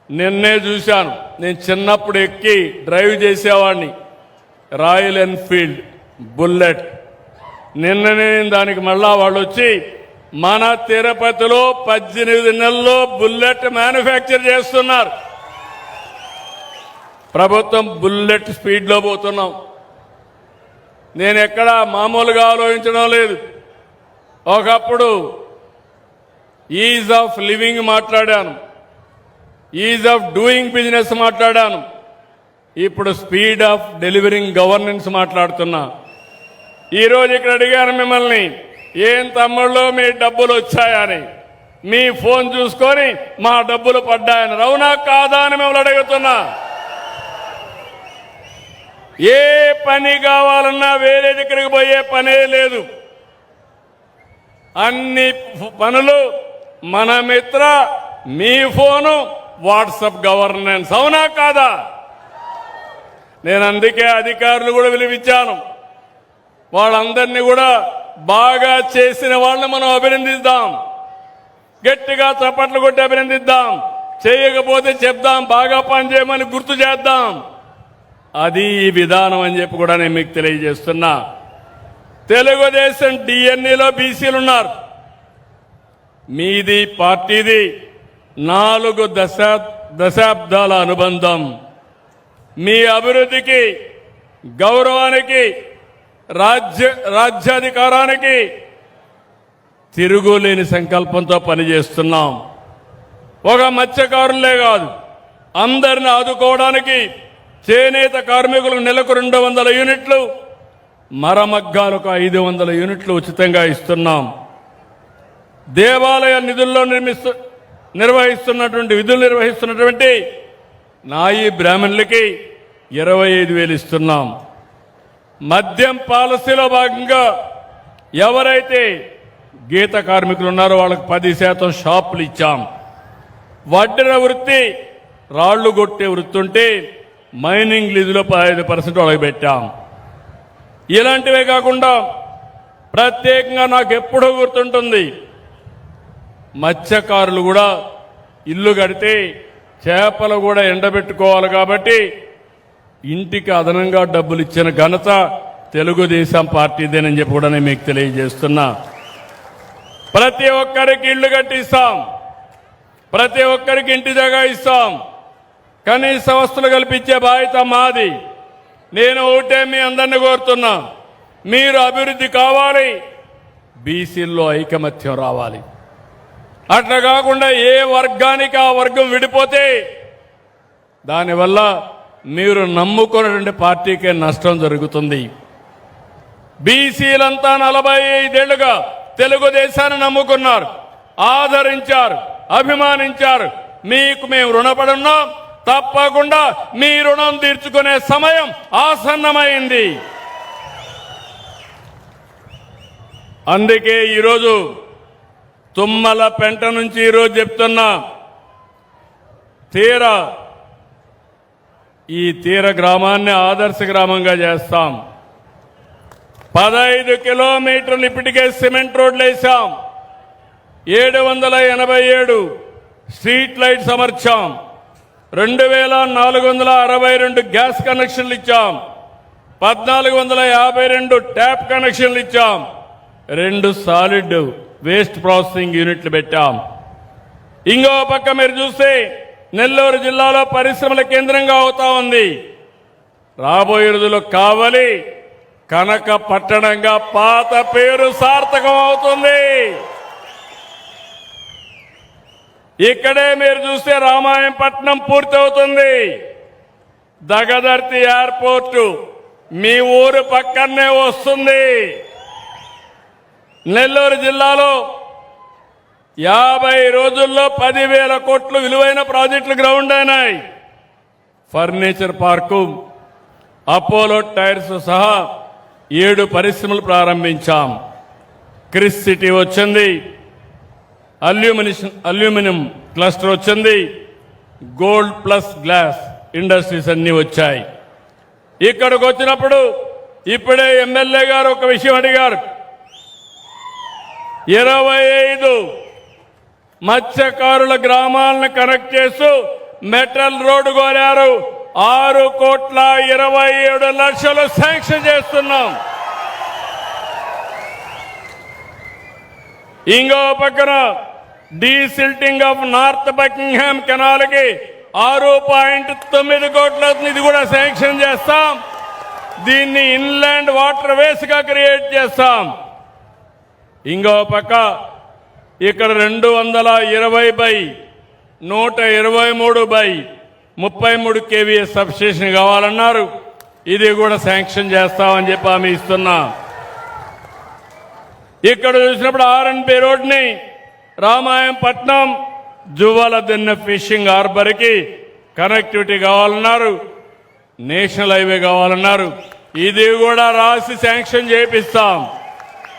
నిన్నే చూశాను. నేను చిన్నప్పుడు ఎక్కి డ్రైవ్ చేసేవాడిని రాయల్ ఎన్ఫీల్డ్ బుల్లెట్. నిన్ననే దానికి మళ్ళా వాళ్ళు వచ్చి మన తిరుపతిలో 18 నెలల్లో బుల్లెట్ మ్యానుఫ్యాక్చర్ చేస్తున్నారు. ప్రభుత్వం బుల్లెట్ స్పీడ్లో పోతున్నాం. నేను ఎక్కడా మామూలుగా ఆలోచించడం లేదు. ఒకప్పుడు ఈజ్ ఆఫ్ లివింగ్ మాట్లాడాను, ఈజ్ ఆఫ్ డూయింగ్ బిజినెస్ మాట్లాడాను, ఇప్పుడు స్పీడ్ ఆఫ్ డెలివరింగ్ గవర్నెన్స్ మాట్లాడుతున్నా. ఈరోజు ఇక్కడ అడిగాను మిమ్మల్ని, ఏం తమ్ముళ్ళు మీ డబ్బులు వచ్చాయని. మీ ఫోన్ చూసుకొని మా డబ్బులు పడ్డాయని, అవునా కాదా అని మిమ్మల్ని అడుగుతున్నా. ఏ పని కావాలన్నా వేరే దగ్గరికి పోయే పనే లేదు. అన్ని పనులు మన మిత్ర మీ ఫోను వాట్సాప్ గవర్నెన్స్, అవునా కాదా? నేను అందుకే అధికారులు కూడా పిలిపించాను. వాళ్ళందరినీ కూడా బాగా చేసిన వాళ్ళని మనం అభినందిద్దాం, గట్టిగా చప్పట్లు కొట్టి అభినందిద్దాం. చేయకపోతే చెప్దాం, బాగా పనిచేయమని గుర్తు చేద్దాం. అది ఈ విధానం అని చెప్పి కూడా నేను మీకు తెలియజేస్తున్నా. తెలుగుదేశం డిఎన్ఏలో బీసీలు ఉన్నారు. మీది పార్టీది 4 దశాబ్దాల అనుబంధం. మీ అభివృద్ధికి, గౌరవానికి, రాజ్యాధికారానికి తిరుగులేని సంకల్పంతో పనిచేస్తున్నాం. ఒక మత్స్యకారులే కాదు, అందరిని ఆదుకోవడానికి చేనేత కార్మికులకు నెలకు 200 యూనిట్లు, మరమగ్గాలకు 500 యూనిట్లు ఉచితంగా ఇస్తున్నాం. దేవాలయ నిధుల్లో నిర్వహిస్తున్నటువంటి నాయి బ్రాహ్మణులకి 25,000 ఇస్తున్నాం. మద్యం పాలసీలో భాగంగా ఎవరైతే గీత కార్మికులు ఉన్నారో వాళ్ళకి 10% షాపులు ఇచ్చాం. వడ్డెర వృత్తి, రాళ్లు కొట్టే వృత్తి ఉంటే మైనింగ్ లీజులో 15% వాళ్ళకి పెట్టాం. ఇలాంటివే కాకుండా ప్రత్యేకంగా నాకు ఎప్పుడూ గుర్తుంటుంది, మత్స్యకారులు కూడా ఇల్లు కడితే చేపలు కూడా ఎండబెట్టుకోవాలి కాబట్టి ఇంటికి అదనంగా డబ్బులు ఇచ్చిన ఘనత తెలుగుదేశం పార్టీదేనని చెప్పి కూడా నేను మీకు తెలియజేస్తున్నా. ప్రతి ఒక్కరికి ఇళ్లు కట్టిస్తాం, ప్రతి ఒక్కరికి ఇంటి జాగా ఇస్తాం, కనీస వస్తువులు కల్పించే బాధ్యత మాది. నేను ఒకటే మీ అందరినీ కోరుతున్నా, మీరు అభివృద్ధి కావాలి, బీసీల్లో ఐకమత్యం రావాలి. అట్లా కాకుండా ఏ వర్గానికి ఆ వర్గం విడిపోతే దానివల్ల మీరు నమ్ముకున్నటువంటి పార్టీకే నష్టం జరుగుతుంది. బీసీలంతా 45 ఏళ్లుగా తెలుగుదేశాన్ని నమ్ముకున్నారు, ఆదరించారు, అభిమానించారు. మీకు మేము రుణపడున్నాం. తప్పకుండా మీ రుణం తీర్చుకునే సమయం ఆసన్నమైంది. అందుకే ఈరోజు తుమ్మల పెంట నుంచి ఈరోజు చెప్తున్నా, ఈ తీర గ్రామాన్ని ఆదర్శ గ్రామంగా చేస్తాం. 15 కిలోమీటర్లు ఇప్పటికే సిమెంట్ రోడ్లు వేశాం. 787 స్ట్రీట్ లైట్స్ అమర్చాం. 2462 గ్యాస్ కనెక్షన్లు ఇచ్చాం. 1452 ట్యాప్ కనెక్షన్లు ఇచ్చాం. 2 సాలిడ్ వేస్ట్ ప్రాసెసింగ్ యూనిట్లు పెట్టాం. ఇంకో పక్క మీరు చూస్తే నెల్లూరు జిల్లాలో పరిశ్రమల కేంద్రంగా అవుతా ఉంది. రాబోయే రోజుల్లో కావలి కనక పట్టణంగా పాత పేరు సార్థకం అవుతుంది. ఇక్కడే మీరు చూస్తే రామాయంపట్నం పూర్తవుతుంది. దగదర్తి ఎయిర్పోర్టు మీ ఊరు పక్కనే వస్తుంది. నెల్లూరు జిల్లాలో 50 రోజుల్లో 10,000 కోట్లు విలువైన ప్రాజెక్టులు గ్రౌండ్ అయినాయి. ఫర్నిచర్ పార్కు, అపోలో టైర్స్ సహా 7 పరిశ్రమలు ప్రారంభించాం. క్రిస్ సిటీ వచ్చింది, అల్యూమినియం క్లస్టర్ వచ్చింది, గోల్డ్ ప్లస్ గ్లాస్ ఇండస్ట్రీస్ అన్ని వచ్చాయి. ఇక్కడికి వచ్చినప్పుడు ఇప్పుడే ఎమ్మెల్యే గారు ఒక విషయం అడిగారు. 25 మత్స్యకారుల గ్రామాలను కనెక్ట్ చేస్తూ మెటల్ రోడ్డు కోరారు 6,27,00,000 శాంక్షన్ చేస్తున్నాం. ఇంకో పక్కన desilting of north Buckingham canal కి 6.9 కోట్ల ఇది కూడా శాంక్షన్ చేస్తాం. దీన్ని ఇన్లాండ్ వాటర్ వేస్ గా క్రియేట్ చేస్తాం. ఇంకో పక్క ఇక్కడ 220/123/33 kVA సబ్స్టేషన్ కావాలన్నారు. ఇది కూడా శాంక్షన్ చేస్తామని చెప్పి హామీ ఇస్తున్నా. ఇక్కడ చూసినప్పుడు ఆర్ఎన్బి రోడ్ని రామాయంపట్నం జువ్వాలదిన్నె ఫిషింగ్ హార్బర్ కి కనెక్టివిటీ కావాలన్నారు. నేషనల్ హైవే కావాలన్నారు. ఇది కూడా రాసి శాంక్షన్ చేపిస్తాం.